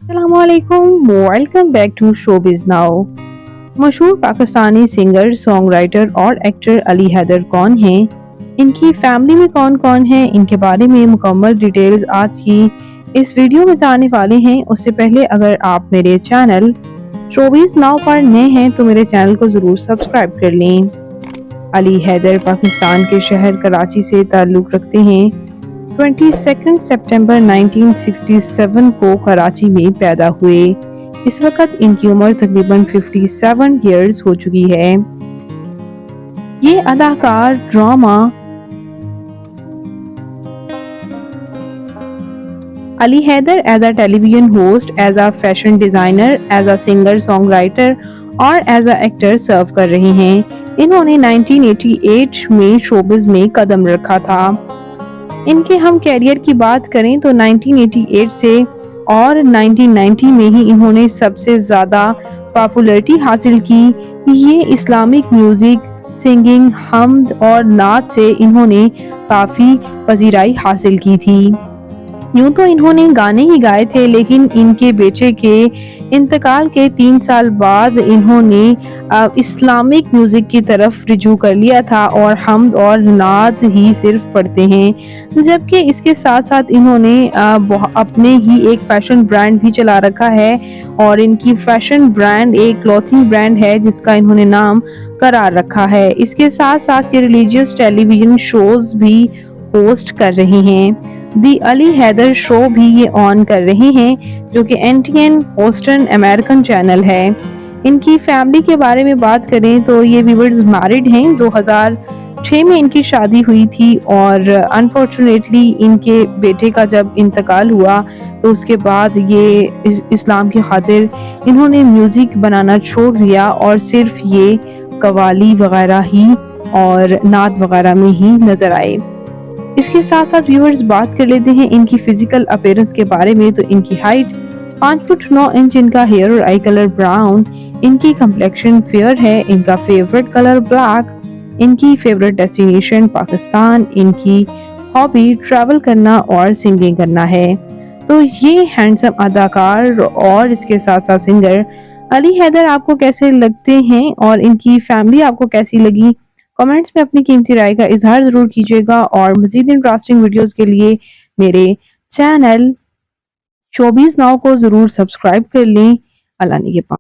अस्सलाम वालेकुम, welcome back to showbiz now. मशहूर पाकिस्तानी सिंगर, सॉन्ग राइटर और एक्टर अली हैदर कौन हैं? इनकी फैमिली में कौन कौन है? इनके बारे में मुकम्मल डिटेल्स आज की इस वीडियो में जानने वाले हैं। उससे पहले अगर आप मेरे चैनल शोबिज नाउ पर नए हैं तो मेरे चैनल को ज़रूर सब्सक्राइब कर लें। अली हैदर पाकिस्तान के शहर कराची से ताल्लुक़ रखते हैं। 22 सितंबर 1967 को कराची में पैदा हुए। इस वक्त इनकी उम्र तकरीबन 57 इयर्स हो चुकी है। ये अदाकार, drama Ali Haider as a television host, as a fashion designer, as a singer, song writer और एज अ एक्टर सर्व कर रहे हैं। इन्होंने 1988 में शोबिज में कदम रखा था। इनके हम कैरियर की बात करें तो 1988 से और 1990 में ही इन्होंने सबसे ज़्यादा पॉपुलैरिटी हासिल की। ये इस्लामिक म्यूज़िक, सिंगिंग, हम्द और नात से इन्होंने काफ़ी पजीराई हासिल की थी। यूं तो इन्होंने गाने ही गाए थे, लेकिन इनके बेटे के इंतकाल के 3 साल बाद इन्होंने इस्लामिक म्यूजिक की तरफ रुजू कर लिया था और हम्द और नात ही सिर्फ पढ़ते हैं। जबकि इसके साथ साथ इन्होंने अपने ही एक फैशन ब्रांड भी चला रखा है और इनकी फैशन ब्रांड एक क्लॉथिंग ब्रांड है जिसका इन्होंने नाम करार रखा है। इसके साथ साथ ये रिलीजियस टेलीविजन शोज भी होस्ट कर रहे हैं। दी अली हैदर शो भी ये ऑन कर रहे हैं, जो कि एनटीएन होस्टन अमेरिकन चैनल है। इनकी फैमिली के बारे में बात करें तो ये व्यूअर्स मैरिड हैं। 2006 में इनकी शादी हुई थी और अनफॉर्चुनेटली इनके बेटे का जब इंतकाल हुआ तो उसके बाद ये इस्लाम की खातिर इन्होंने म्यूजिक बनाना छोड़ दिया और सिर्फ ये कवाली वगैरह ही और नात वगैरह में ही नजर आए। इसके साथ साथ व्यूअर्स बात कर लेते हैं इनकी फिजिकल अपीयरेंस के बारे में। तो इनकी हाइट 5 फुट 9 इंच, इनका हेयर और आई कलर ब्राउन, इनकी कंप्लेक्शन फेयर है, इनका फेवरेट कलर ब्लैक, इनकी फेवरेट डेस्टिनेशन पाकिस्तान, इनकी हॉबी ट्रैवल करना और सिंगिंग करना है। तो ये हैंडसम अदाकार और इसके साथ साथ सिंगर अली हैदर आपको कैसे लगते हैं और इनकी फैमिली आपको कैसी लगी? कमेंट्स में अपनी कीमती राय का इजहार जरूर कीजिएगा और मजीद इंटरेस्टिंग वीडियोस के लिए मेरे चैनल शोबिज नाउ को जरूर सब्सक्राइब कर लें। अल्लाह ने के पास।